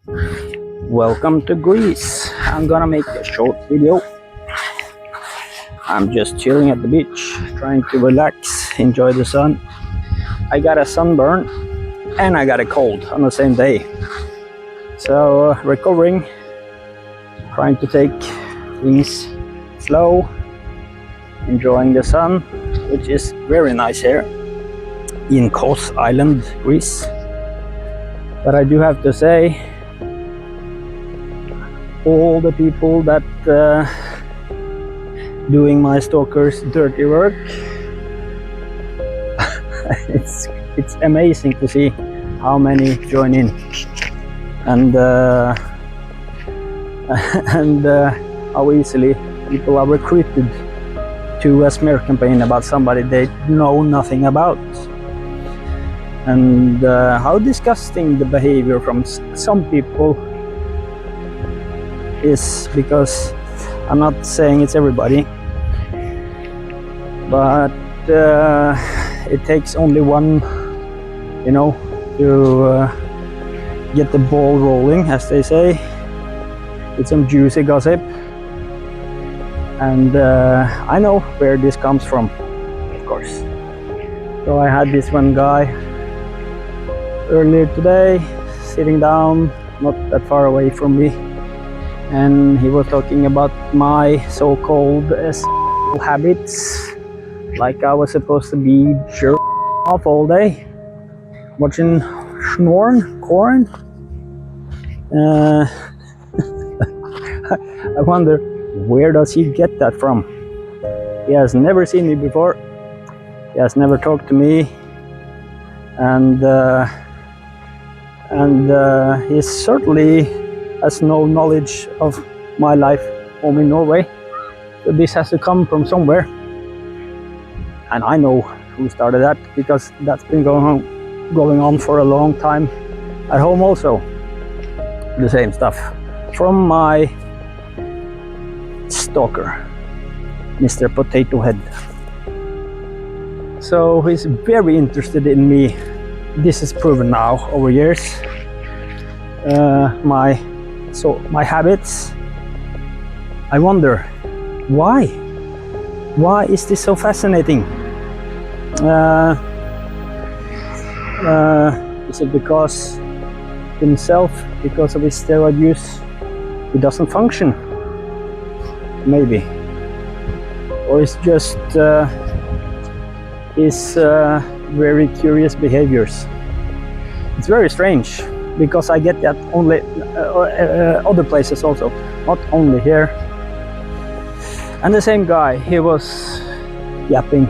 Welcome to Greece. I'm gonna make a short video. I'm just chilling at the beach, trying to relax, enjoy the sun. I got a sunburn and I got a cold on the same day. So recovering, trying to take things slow, enjoying the sun, which is very nice here in Kos Island, Greece. But I do have to say, all the people that doing my stalkers dirty work, it's amazing to see how many join in, and how easily people are recruited to a smear campaign about somebody they know nothing about, and how disgusting the behavior from some people is. Because I'm not saying it's everybody, but it takes only one, to get the ball rolling, as they say, with some juicy gossip. And I know where this comes from, of course. So I had this one guy earlier today sitting down not that far away from me, and he was talking about my so-called habits, like I was supposed to be jerking off all day, watching corn. I wonder, where does he get that from? He has never seen me before. He has never talked to me, and he certainly has no knowledge of my life home in Norway. So this has to come from somewhere, and I know who started that, because that's been going on for a long time at home also. The same stuff from my stalker, Mr. Potato Head. So he's very interested in me. This is proven now over years. My habits. I wonder why. Why is this so fascinating? Is it because himself, because of his steroid use, he doesn't function? Maybe. Or it's just his very curious behaviors. It's very strange, because I get that only other places also, not only here. And the same guy, he was yapping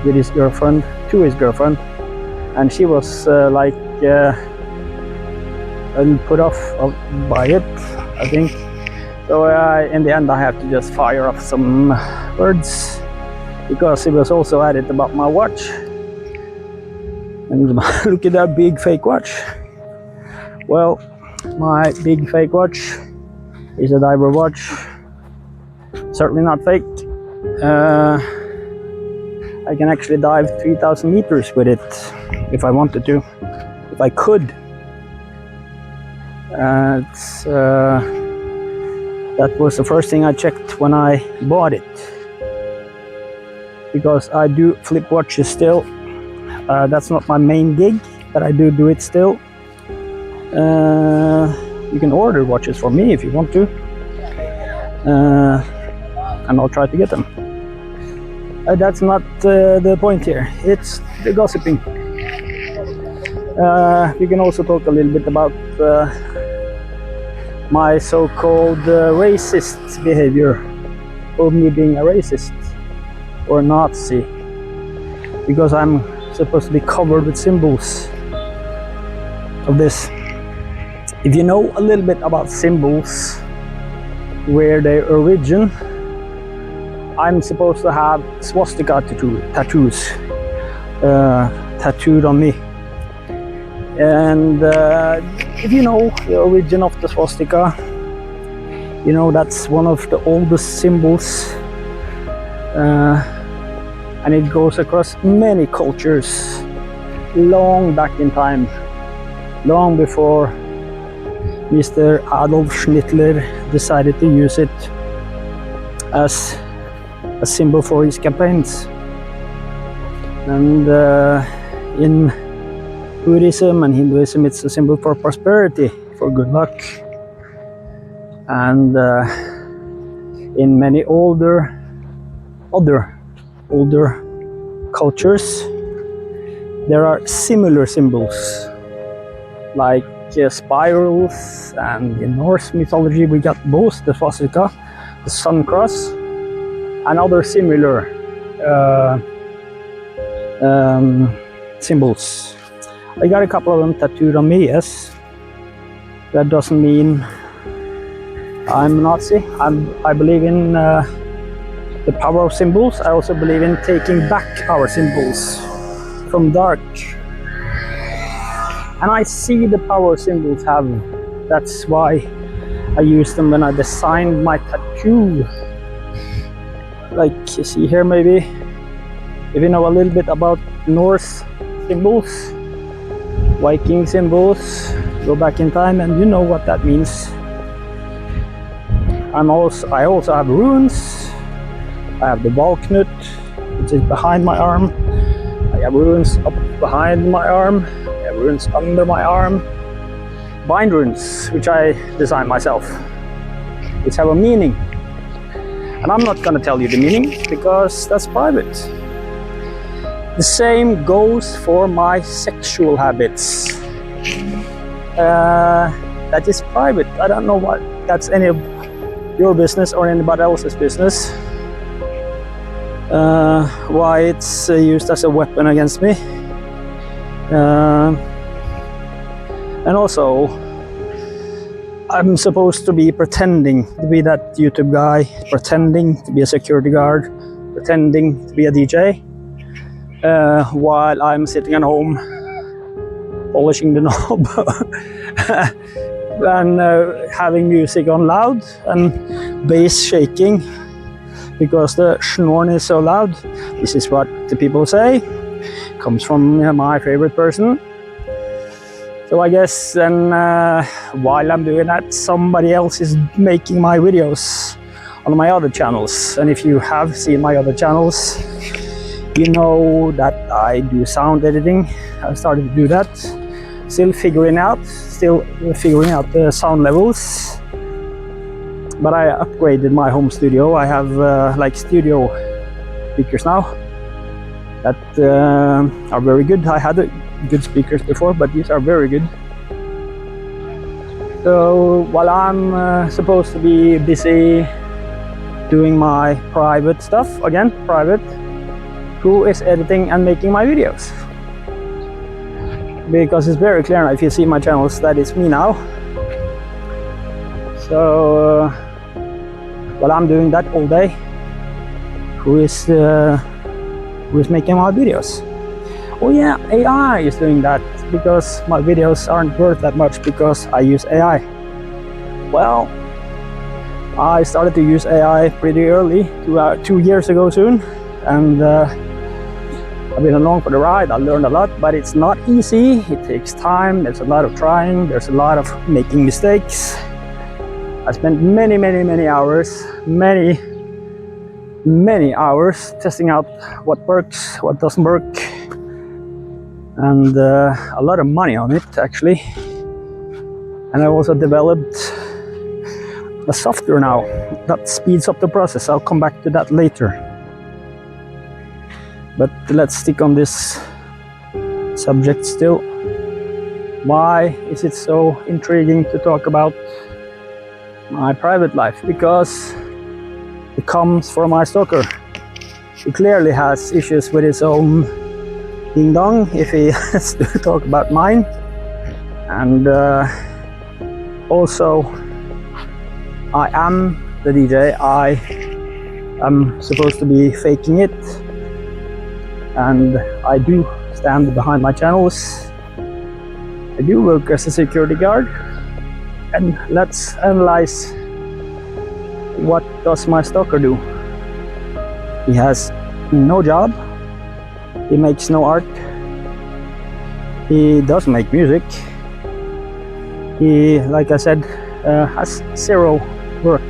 with his girlfriend, to his girlfriend, and she was put off by it, I think. So in the end I have to just fire off some words, because he was also at it about my watch. And look at that big fake watch. Well, my big fake watch is a diver watch. Certainly not fake. I can actually dive 3,000 meters with it if I wanted to, if I could. That was the first thing I checked when I bought it, because I do flip watches still. That's not my main gig, but I do it still. You can order watches from me if you want to, and I'll try to get them. That's not the point here. It's the gossiping. We can also talk a little bit about my so-called racist behavior, or me being a racist or Nazi, because I'm supposed to be covered with symbols of this. If you know a little bit about symbols, where they origin, I'm supposed to have swastika tattoos tattooed on me. And if you know the origin of the swastika, you know that's one of the oldest symbols, and it goes across many cultures, long back in time, long before Mr. Adolf Schnittler decided to use it as a symbol for his campaigns. And in Buddhism and Hinduism, it's a symbol for prosperity, for good luck. And in many other older cultures, there are similar symbols, like spirals, and in Norse mythology we got both the swastika, the sun cross, and other similar symbols. I got a couple of them tattooed on me, yes. That doesn't mean I'm a Nazi. I believe in the power of symbols. I also believe in taking back our symbols from dark. And I see the power symbols have. That's why I used them when I designed my tattoo. Like you see here, maybe. If you know a little bit about Norse symbols, Viking symbols, go back in time and you know what that means. I also have runes. I have the Valknut, which is behind my arm. I have runes up behind my arm. I have runes under my arm. Bind runes, which I designed myself, which have a meaning. And I'm not gonna tell you the meaning because that's private. The same goes for my sexual habits. That is private. I don't know what that's any of your business or anybody else's business. Why it's used as a weapon against me. And also, I'm supposed to be pretending to be that YouTube guy, pretending to be a security guard, pretending to be a DJ, while I'm sitting at home polishing the knob and having music on loud and bass shaking because the schnorn is so loud. This is what the people say. Comes from my favorite person. So I guess then while I'm doing that, somebody else is making my videos on my other channels. And if you have seen my other channels, you know that I do sound editing. I started to do that. Still figuring out the sound levels. But I upgraded my home studio. I have like studio speakers now that are very good. I had good speakers before, but these are very good. So while I'm supposed to be busy doing my private stuff, again, private, who is editing and making my videos? Because it's very clear if you see my channels that it's me now. So while I'm doing that all day, who is making my videos? Oh yeah, AI is doing that because my videos aren't worth that much because I use AI. Well, I started to use AI pretty early, 2 years ago soon, and I've been along for the ride. I learned a lot, but it's not easy. It takes time. There's a lot of trying. There's a lot of making mistakes. I spent many hours, many hours testing out what works, what doesn't work, and a lot of money on it actually. And I also developed a software now that speeds up the process. I'll come back to that later. But let's stick on this subject still. Why is it so intriguing to talk about my private life? Because it comes from my stalker. He clearly has issues with his own ding dong if he has to talk about mine. And also, I am the DJ. I am supposed to be faking it. And I do stand behind my channels. I do work as a security guard. And let's analyze, what does my stalker do? He has no job. He makes no art. He does make music. He, like I said, has zero work.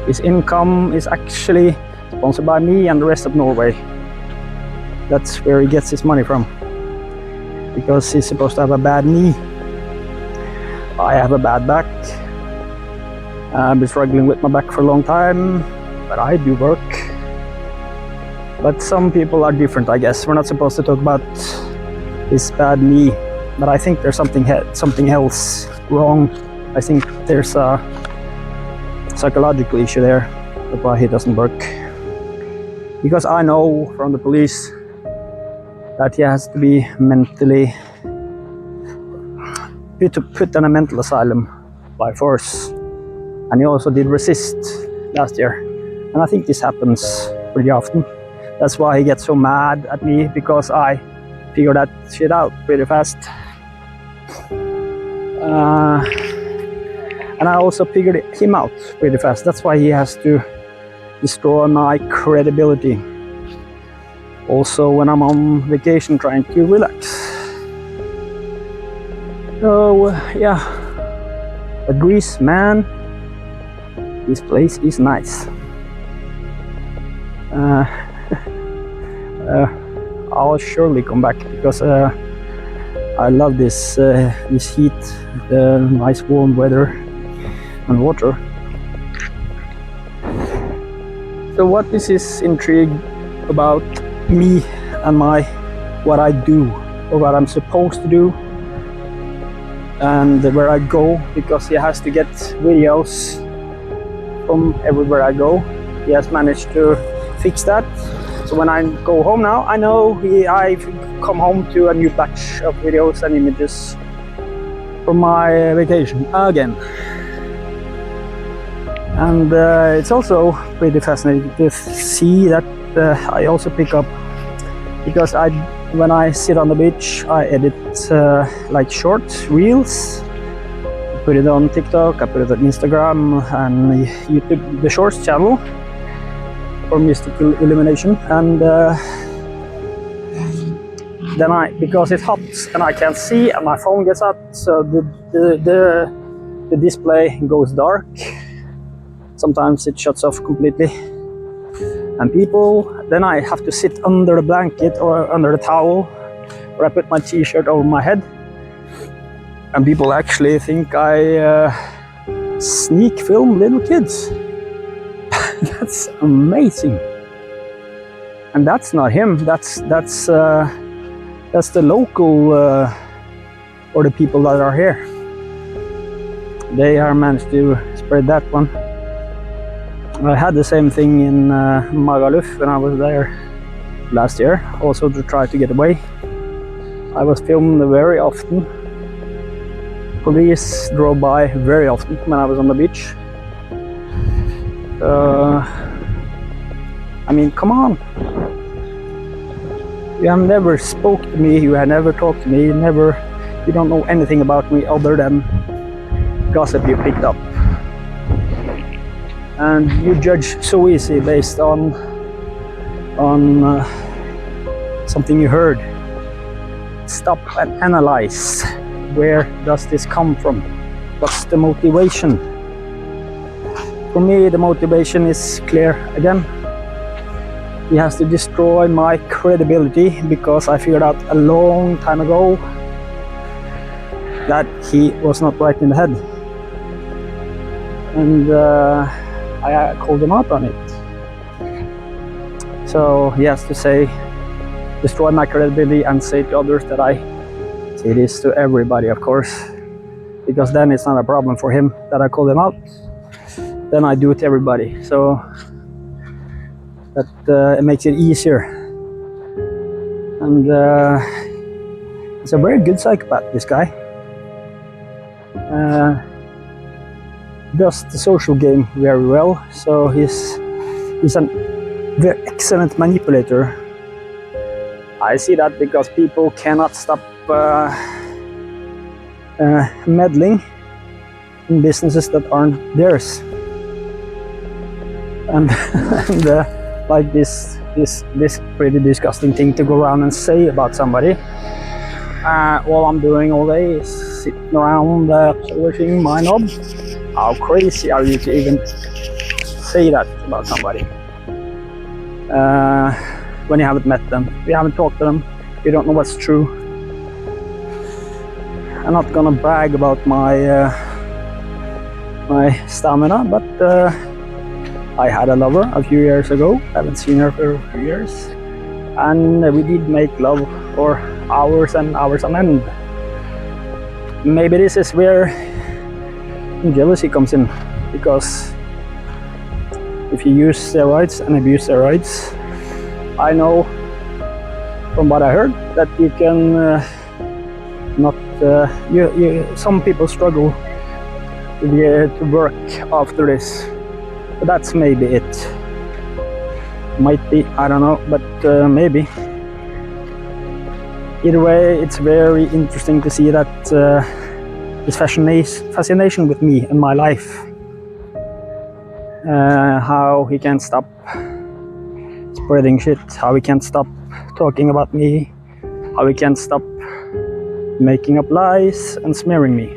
His income is actually sponsored by me and the rest of Norway. That's where he gets his money from. Because he's supposed to have a bad knee. I have a bad back. I've been struggling with my back for a long time, but I do work. But some people are different, I guess. We're not supposed to talk about his bad knee, but I think there's something else wrong. I think there's a psychological issue there. That's why he doesn't work. Because I know from the police that he has to be mentally put in a mental asylum by force. And he also did resist last year. And I think this happens pretty often. That's why he gets so mad at me, because I figured that shit out pretty fast. And I also figured him out pretty fast. That's why he has to destroy my credibility. Also when I'm on vacation trying to relax. So yeah, but Greece, man, this place is nice. I'll surely come back because I love this heat, the nice warm weather and water. So what this is intrigued about me and what I do, or what I'm supposed to do, and where I go, because he has to get videos from everywhere I go. He has managed to fix that. So when I go home now, I know I've come home to a new batch of videos and images from my vacation again. And it's also pretty fascinating to see that I also pick up, because when I sit on the beach, I edit like short reels, put it on TikTok, I put it on Instagram and YouTube, the Shorts channel for mystical illumination. And then because it's hot and I can't see and my phone gets hot, so the display goes dark. Sometimes it shuts off completely. And then I have to sit under the blanket or under the towel, or I put my t-shirt over my head. And people actually think I sneak film little kids. That's amazing. And that's not him. That's the local or the people that are here. They are managed to spread that one. I had the same thing in Magaluf when I was there last year, also to try to get away. I was filmed very often. Police drove by very often when I was on the beach. I mean, come on. You have never spoke to me, you have never talked to me, you don't know anything about me other than gossip you picked up. And you judge so easy based on something you heard. Stop and analyze. Where does this come from? What's the motivation? For me, the motivation is clear again. He has to destroy my credibility, because I figured out a long time ago that he was not right in the head. And I called him out on it. So he has to destroy my credibility and say to others that I say this to everybody, of course, because then it's not a problem for him that I called him out. Then I do it to everybody. So that it makes it easier. And he's a very good psychopath, this guy. Does the social game very well, so he's a very excellent manipulator. I see that because people cannot stop meddling in businesses that aren't theirs, and like this pretty disgusting thing to go around and say about somebody. All I'm doing all day is sitting around polishing my knob. How crazy are you to even say that about somebody? When you haven't met them, you haven't talked to them, you don't know what's true. I'm not gonna brag about my stamina, but I had a lover a few years ago. Haven't seen her for a few years, and we did make love for hours and hours on end. Maybe this is where jealousy comes in, because if you use steroids and abuse steroids, I know from what I heard that you can not some people struggle to work after this, but that's maybe it. Might be, I don't know, but maybe. Either way, it's very interesting to see that this fascination with me and my life, how he can't stop spreading shit, how he can't stop talking about me, how he can't stop making up lies and smearing me.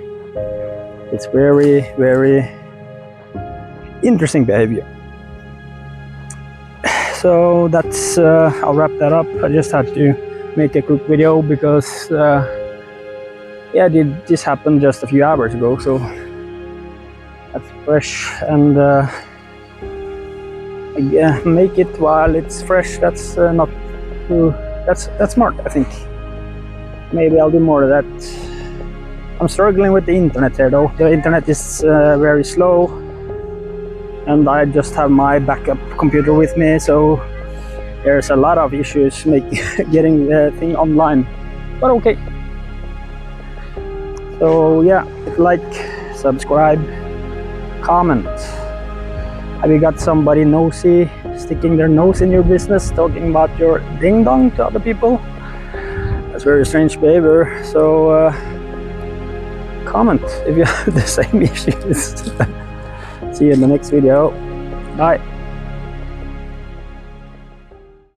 It's very, very interesting behavior. So that's, I'll wrap that up. I just had to make a quick video because, yeah, this happened just a few hours ago, so that's fresh, and yeah, make it while it's fresh. That's not too, that's smart, I think. Maybe I'll do more of that. I'm struggling with the internet here though. The internet is very slow, and I just have my backup computer with me, so there's a lot of issues getting the thing online, but okay. So yeah, like, subscribe, comment. Have you got somebody nosy sticking their nose in your business, talking about your ding dong to other people? That's very strange behavior. So comment if you have the same issues. See you in the next video. Bye.